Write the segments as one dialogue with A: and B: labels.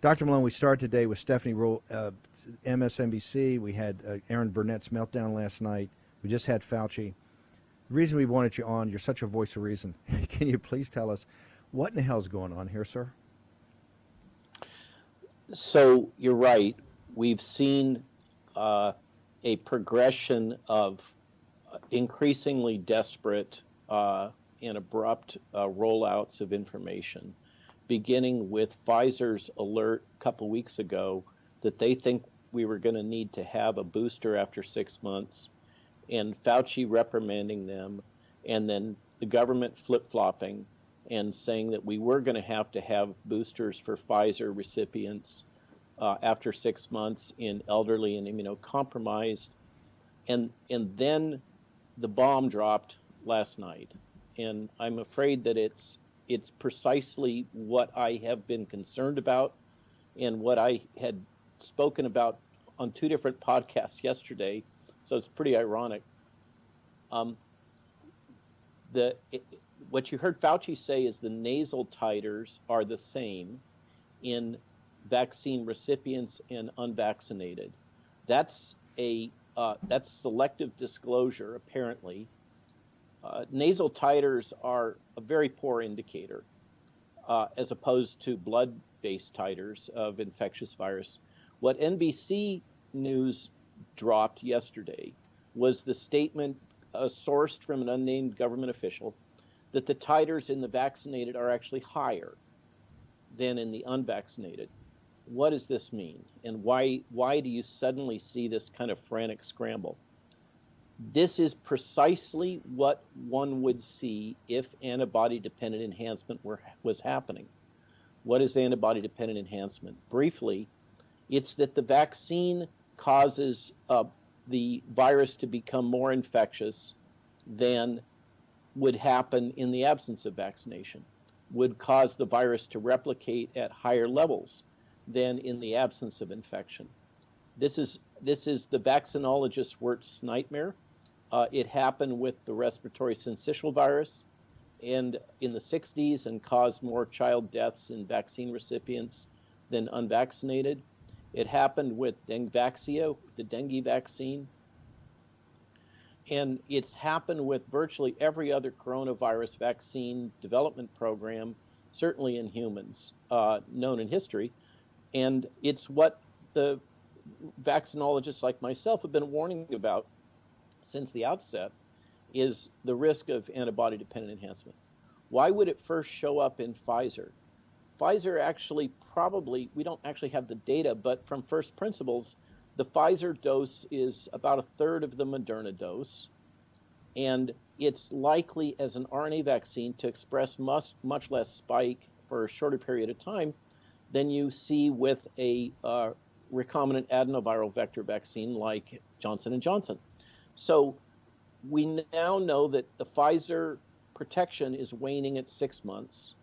A: Dr. Malone, we start today with Stephanie Rule, MSNBC. We had Aaron Burnett's meltdown last night. We just had Fauci. The reason we wanted you on, you're such a voice of reason. Can you please tell us what in the hell is going on here, sir?
B: So you're right. We've seen a progression of increasingly desperate and abrupt rollouts of information, beginning with Pfizer's alert a couple weeks ago that they think we were going to need to have a booster after 6 months, and Fauci reprimanding them, and then the government flip-flopping and saying that we were going to have boosters for Pfizer recipients after 6 months in elderly and immunocompromised. And then the bomb dropped last night. And I'm afraid that it's precisely what I have been concerned about and what I had spoken about on 2 different podcasts yesterday. So it's pretty ironic. What you heard Fauci say is the nasal titers are the same in vaccine recipients and unvaccinated. That's selective disclosure, apparently. Nasal titers are a very poor indicator, as opposed to blood-based titers of infectious virus. What NBC News dropped yesterday was the statement sourced from an unnamed government official that the titers in the vaccinated are actually higher than in the unvaccinated. What does this mean? And why do you suddenly see this kind of frantic scramble? This is precisely what one would see if antibody-dependent enhancement was happening. What is antibody-dependent enhancement? Briefly, it's that the vaccine causes the virus to become more infectious than would happen in the absence of vaccination, would cause the virus to replicate at higher levels than in the absence of infection. This is the vaccinologist's worst nightmare. It happened with the respiratory syncytial virus and in the 60s and caused more child deaths in vaccine recipients than unvaccinated. It happened with Dengvaxia, the dengue vaccine. And it's happened with virtually every other coronavirus vaccine development program, certainly in humans, known in history. And it's what the vaccinologists like myself have been warning about since the outset, is the risk of antibody-dependent enhancement. Why would it first show up in Pfizer? Pfizer actually probably, we don't actually have the data, but from first principles, the Pfizer dose is about a third of the Moderna dose, and it's likely as an RNA vaccine to express much less spike for a shorter period of time than you see with a recombinant adenoviral vector vaccine like Johnson & Johnson. So we now know that the Pfizer protection is waning at 6 months,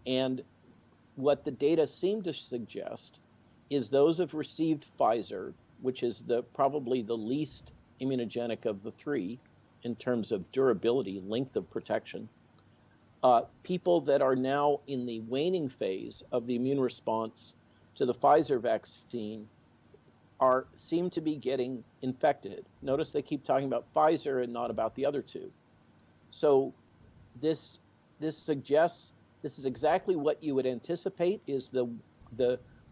B: and what the data seem to suggest is those who've received Pfizer, which is probably the least immunogenic of the 3 in terms of durability, length of protection, people that are now in the waning phase of the immune response to the Pfizer vaccine seem to be getting infected. Notice they keep talking about Pfizer and not about the other 2. So this suggests this is exactly what you would anticipate is the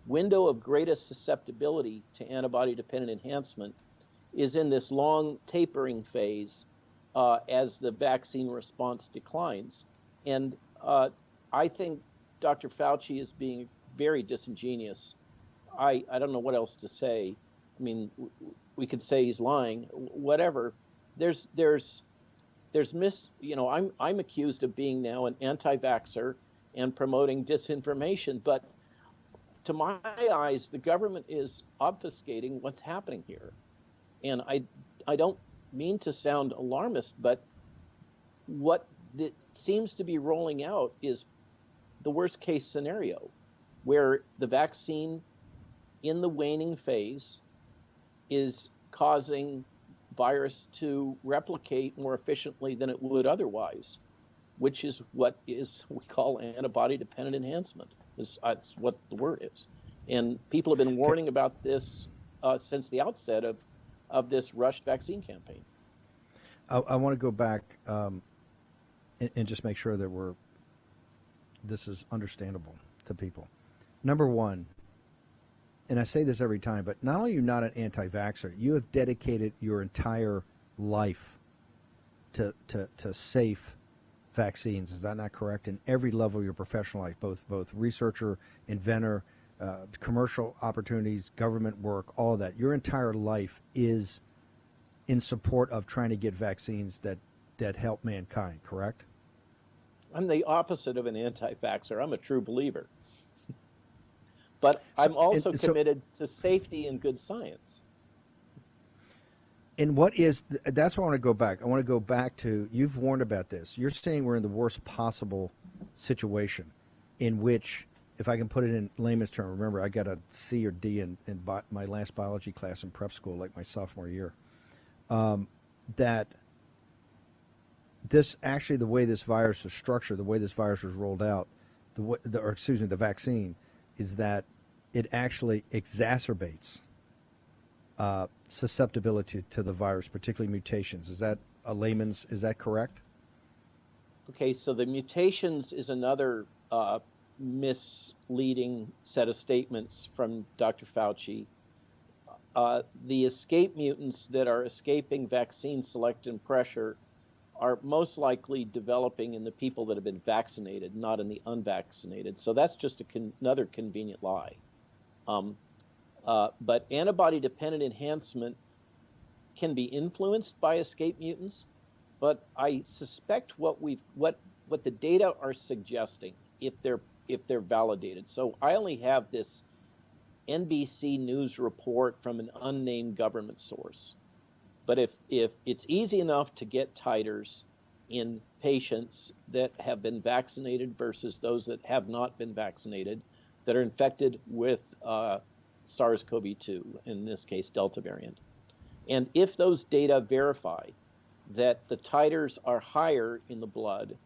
B: window of greatest susceptibility to antibody-dependent enhancement is in this long tapering phase as the vaccine response declines. And I think Dr. Fauci is being very disingenuous. I don't know what else to say. I mean, we could say he's lying, whatever. I'm accused of being now an anti-vaxxer and promoting disinformation, but to my eyes, the government is obfuscating what's happening here. And I don't mean to sound alarmist, but what seems to be rolling out is the worst case scenario, where the vaccine in the waning phase is causing virus to replicate more efficiently than it would otherwise, which is what we call antibody-dependent enhancement. That's what the word is. And people have been warning about this since the outset of this rushed vaccine campaign.
A: I want to go back and just make sure that this is understandable to people. Number one, and I say this every time, but not only are you not an anti-vaxxer, you have dedicated your entire life to safe vaccines. Is that not correct? In every level of your professional life, both researcher, inventor, commercial opportunities, government work, all of that. Your entire life is in support of trying to get vaccines that help mankind, correct?
B: I'm the opposite of an anti-vaxxer. I'm a true believer. But I'm also committed to safety and good science.
A: And that's where I want to go back. I want to go back to, you've warned about this. You're saying we're in the worst possible situation in which, if I can put it in layman's terms, remember I got a C or D in my last biology class in prep school, like my sophomore year, that this actually, the way this virus is structured, the way this virus was rolled out, the vaccine, is that it actually exacerbates susceptibility to the virus, particularly mutations. Is that is that correct?
B: Okay, so the mutations is another misleading set of statements from Dr. Fauci. The escape mutants that are escaping vaccine selectin pressure are most likely developing in the people that have been vaccinated, not in the unvaccinated. So that's just another convenient lie. But antibody-dependent enhancement can be influenced by escape mutants, but I suspect what the data are suggesting, if they're validated. So I only have this NBC News report from an unnamed government source. But if it's easy enough to get titers in patients that have been vaccinated versus those that have not been vaccinated, that are infected with SARS-CoV-2, in this case, Delta variant. And if those data verify that the titers are higher in the blood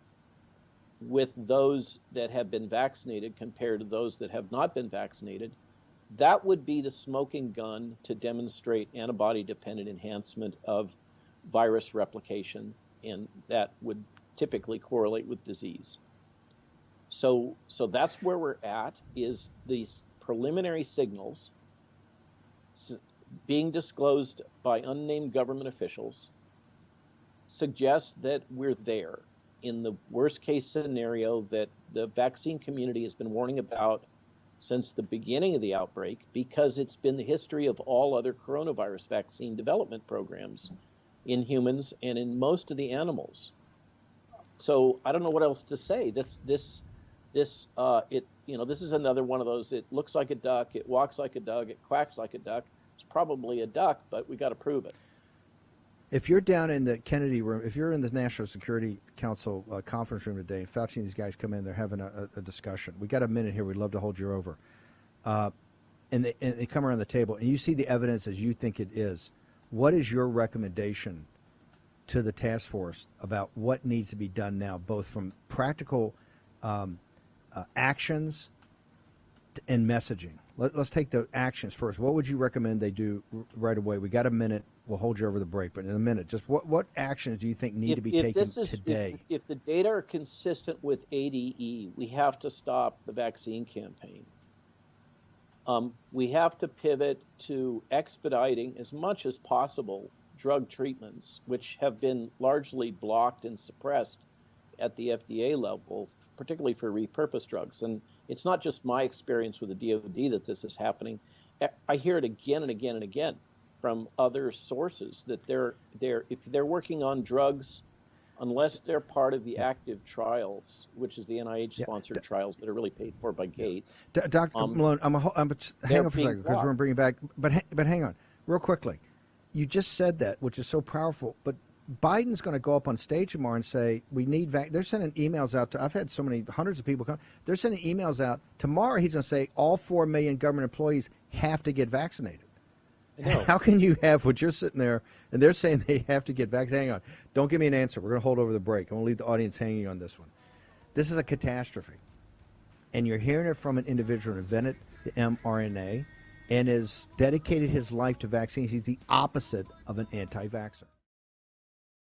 B: with those that have been vaccinated compared to those that have not been vaccinated, that would be the smoking gun to demonstrate antibody-dependent enhancement of virus replication, and that would typically correlate with disease. So that's where we're at, is these preliminary signals being disclosed by unnamed government officials suggest that we're there in the worst case scenario that the vaccine community has been warning about since the beginning of the outbreak, because it's been the history of all other coronavirus vaccine development programs in humans and in most of the animals. So I don't know what else to say. This is another one of those. It looks like a duck, it walks like a duck, it quacks like a duck. It's probably a duck, but we got to prove it.
A: If you're down in the Kennedy room, if you're in the National Security Council conference room today, and Fauci and these guys come in, they're having a discussion. We got a minute here. We'd love to hold you over. And they come around the table, and you see the evidence as you think it is. What is your recommendation to the task force about what needs to be done now, both from practical actions and messaging? Let's take the actions first. What would you recommend they do right away? We got a minute. We'll hold you over the break, but in a minute, just what actions do you think need to be taken today?
B: If the data are consistent with ADE, we have to stop the vaccine campaign. We have to pivot to expediting as much as possible drug treatments, which have been largely blocked and suppressed at the FDA level, particularly for repurposed drugs. And it's not just my experience with the DoD that this is happening. I hear it again and again and again from other sources that if they're working on drugs, unless they're part of the active trials, which is the NIH-sponsored trials that are really paid for by Gates.
A: Dr. Malone, hang on for a second, because we're going to bring you back. But hang on, real quickly. You just said that, which is so powerful, but Biden's going to go up on stage tomorrow and say, we need they're sending emails out to, I've had so many, hundreds of people come, they're sending emails out. Tomorrow he's going to say all 4 million government employees have to get vaccinated. How can you have what you're sitting there, and they're saying they have to get vaccinated? Hang on. Don't give me an answer. We're going to hold over the break. I'm going to leave the audience hanging on this one. This is a catastrophe. And you're hearing it from an individual who invented the mRNA and has dedicated his life to vaccines. He's the opposite of an anti-vaxxer.